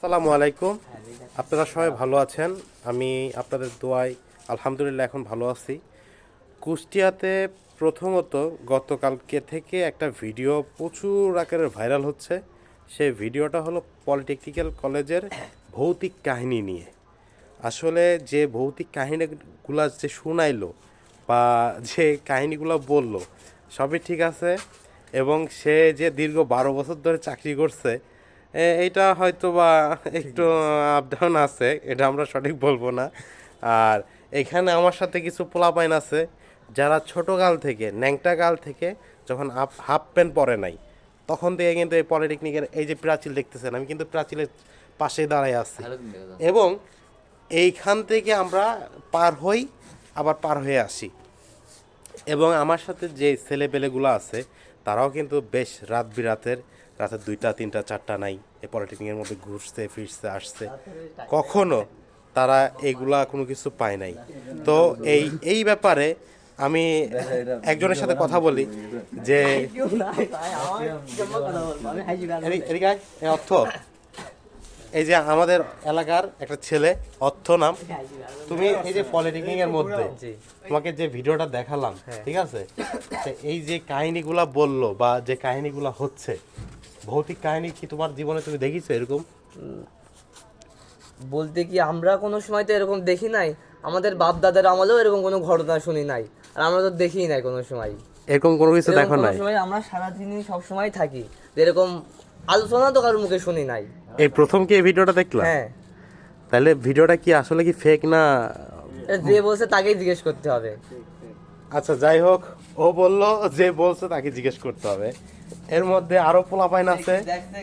আসসালামু আলাইকুম। আপনারা সবাই ভালো আছেন? আমি আপনাদের দোয়ায় আলহামদুলিল্লাহ এখন ভালো আছি। কুষ্টিয়াতে প্রথমত গতকালকে থেকে একটা ভিডিও প্রচুর আকারে ভাইরাল হচ্ছে। সেই ভিডিওটা হলো পলিটেকনিক্যাল কলেজের ভৌতিক কাহিনী নিয়ে। আসলে যে ভৌতিক কাহিনীগুলো যে শুনাইলো বা যে কাহিনীগুলো বলল সবই ঠিক আছে, এবং সে যে দীর্ঘ 12 বছর ধরে চাকরি করছে এইটা হয়তো বা একটু আপ ডাউন আছে, এটা আমরা সঠিক বলবো না। আর এখানে আমার সাথে কিছু পোলাপাইন আছে যারা ছোটোকাল থেকে ন্যাংটা কাল থেকে যখন হাফ প্যান্ট পরে নাই তখন থেকে কিন্তু এই পলিটেকনিকের এই যে প্রাচীর দেখতেছেন, আমি কিন্তু প্রাচীরের পাশে দাঁড়ায় আছি এবং এইখান থেকে আমরা পার হই আবার পার হয়ে আসি। এবং আমার সাথে যে ছেলেপেলেগুলো আছে তারাও কিন্তু বেশ রাত বিরাতের রাতের 2টা 3টা 4টা নাই এই পলিটেকনিকের মধ্যে ঘুরছে ফিরছে আসছে, কখনো তারা এইগুলা কোনো কিছু পায় নাই। তো এই ব্যাপারে আমি একজনের সাথে কথা বলি যে অর্থ, এই যে আমাদের এলাকার একটা ছেলে অর্থ নাম, তুমি এই যে পলিটেকনিকের মধ্যে তোমাকে যে ভিডিওটা দেখালাম, ঠিক আছে, এই যে কাহিনীগুলা বললো বা যে কাহিনীগুলা হচ্ছে ভৌতিক কাহিনী, কি তোমার জীবনে তুমি দেখিছো এরকম? বলতে কি আমরা কোনো সময় তো এরকম দেখি নাই, আমাদের বাপ দাদার আমলেও এরকম কোনো ঘটনা শুনি নাই, আর আমরা তো দেখিই নাই কোনো সময় এরকম কোনো কিছু দেখো নাই? সময় আমরা সারাদিনই সব সময় থাকি, এরকম আলোচনা তো কারোর মুখে শুনি নাই। এই প্রথম কি এই ভিডিওটা দেখলাম? হ্যাঁ। তাহলে ভিডিওটা কি আসলে কি ফেক না? যে বলছে তাকেই জিজ্ঞেস করতে হবে। আচ্ছা যাই হোক, ও বললো যে বলছে তাকে জিজ্ঞেস করতে হবে। এর মধ্যে আরো পোলাপাইন আছে,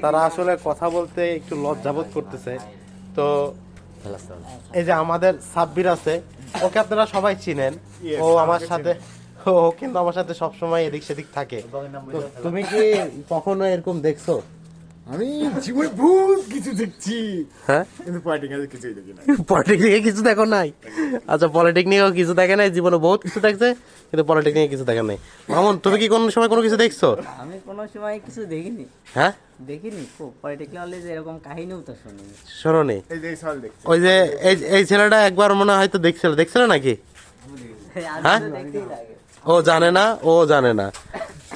তারা আসলে কথা বলতে একটু লজ্জাবোধ করতেছে। তো এই যে আমাদের সাব্বির আছে, ওকে আপনারা সবাই চিনেন, ও আমার সাথে ও কিন্তু আমার সাথে সবসময় এদিক সেদিক থাকে। তো তুমি কি কখনো এরকম দেখছো? আমি জীবনে বহুত কিছু দেখছি, হ্যাঁ, কিন্তু পলিটিক্যাল কিছুই দেখি না। পলিটেকনিকে কিছু দেখো নাই? আচ্ছা, পলিটেকনিকেও কিছু দেখে নাই, জীবনে বহুত কিছু দেখছে কিন্তু পলিটেকনিকে কিছু দেখে নাই। মামুন, তুমি কি কোনো সময় কোনো কিছু দেখছো? আমি কোনো সময় কিছু দেখিনি। হ্যাঁ, দেখিনি, খুব পলিটিক্যাল যে এরকম কাহিনীও তো শুনিনি। শোনোনি? এই যে সল দেখছি, ওই যে এই ছেলেটা একবার মনে হয়তো দেখছিল নাকি? হ্যাঁ, দেখতেই লাগে। ও জানে না।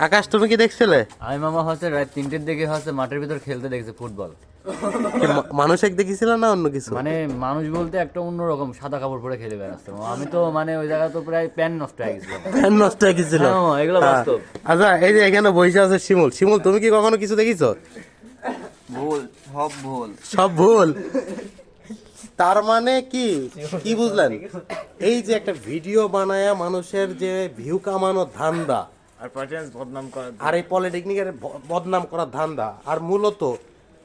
আকাশ, তুমি কি দেখছিলে? আমি মামা হচ্ছে রাত 3টের দিকে হচ্ছে মাঠের ভিতর খেলতে দেখছি ফুটবল। কি মানুষ এক দেখেছিল না অন্য কিছু? মানে মানুষ বলতে একটা অন্যরকম সাদা কাপড় পরে খেলে বেড়াচ্ছে। আমি তো মানে ওই জায়গা তো প্রায় প্যান্ট নষ্ট হয়ে গেছিল। ফ্যান নষ্ট হয়ে গেছিল? হ্যাঁ, এগুলো বাস্তব। আচ্ছা, এই যে এখানে বসে আছে শিমুল, তুমি কি কখনো কিছু দেখিছো? ভুল, সব ভুল। সব ভুল? তার মানে কি বুঝলেন? এই যে একটা ভিডিও বানায়া মানুষের যে ভিউ কামানোর ধান্দা, আর পলিটিক্যাল বদনাম করা, আর এই পলিটেকনিকের বদনাম করার ধান্দা, আর মূলত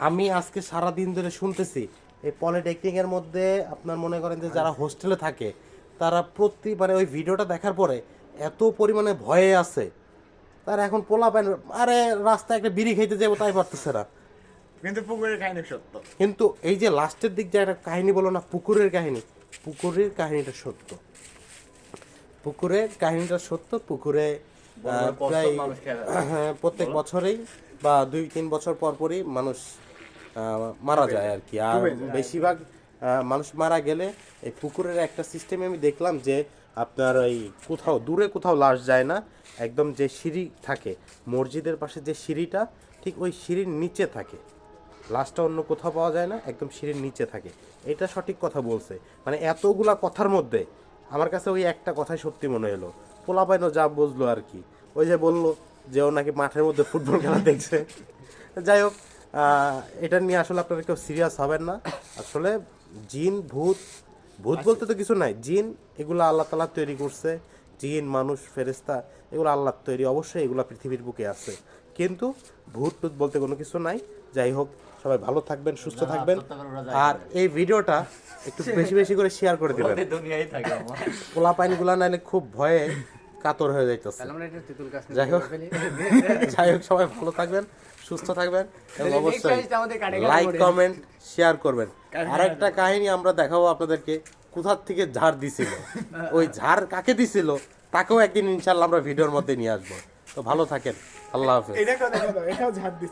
আমি আজকে সারা দিন ধরে শুনতেছি এই পলিটেকনিকের মধ্যে আপনার মনে করেন যে যারা হোস্টেলে থাকে তারা মানে ওই ভিডিওটা দেখার পরে এত পরিমাণে ভয়ে আছে, তারা এখন পোলাপান আরে রাস্তায় একটা বিড়ি খাইতে যাবো তাই পারতেছে না। কিন্তু পুকুরের কাহিনী সত্য। কিন্তু এই যে লাস্টের দিক যে একটা কাহিনী বলো না, পুকুরের কাহিনীটা সত্য। পুকুরে প্রায় প্রত্যেক বছরেই বা 2-3 বছর পরই মানুষ মারা যায় আর কি। আর বেশিরভাগ মানুষ মারা গেলে এই পুকুরের একটা সিস্টেমে আমি দেখলাম যে আপনার ওই দূরে কোথাও লাশ যায় না, একদম যে সিঁড়ি থাকে মসজিদের পাশে যে সিঁড়িটা, ঠিক ওই সিঁড়ির নিচে থাকে লাশটা, অন্য কোথাও পাওয়া যায় না, একদম সিঁড়ির নিচে থাকে। এটা সঠিক কথা বলছে। মানে এতগুলা কথার মধ্যে আমার কাছে ওই একটা কথাই সত্যি মনে হলো। পোলাপাইনও যা বুঝলো আর কি, ওই যে বললো যে ও নাকি মাঠের মধ্যে ফুটবল খেলা দেখছে। যাই হোক, এটা নিয়ে আসলে আপনারা কেউ সিরিয়াস হবেন না। আসলে জিন ভূত বলতে তো কিছু নাই, জিন এগুলো আল্লাহ তাআলা তৈরি করছে। জিন, মানুষ, ফেরেশতা এগুলো আল্লাহর তৈরি, অবশ্যই এগুলো পৃথিবীর বুকে আছে, কিন্তু ভূত বলতে কোনো কিছু নাই। যাই হোক, সবাই ভালো থাকবেন, সুস্থ থাকবেন, আর এই ভিডিওটা একটু বেশি বেশি করে শেয়ার করে দিবেন। পোলাপাইনগুলা নাইলে খুব ভয়ে কাতর হয়ে যাইতেছে। যাই হোক সবাই ভালো থাকবেন, সুস্থ থাকবেন, এবং অবশ্যই লাইক কমেন্ট শেয়ার করবেন। আরেকটা কাহিনী আমরা দেখাবো আপনাদেরকে, কোথার থেকে ঝাড় দিছিল, ওই ঝাড় কাকে দিছিল তাকেও একদিন ইনশাল্লাহ আমরা ভিডিওর মধ্যে নিয়ে আসবো। তো ভালো থাকেন, আল্লাহ হাফেজ। এটাও ঝাড় দিচ্ছে।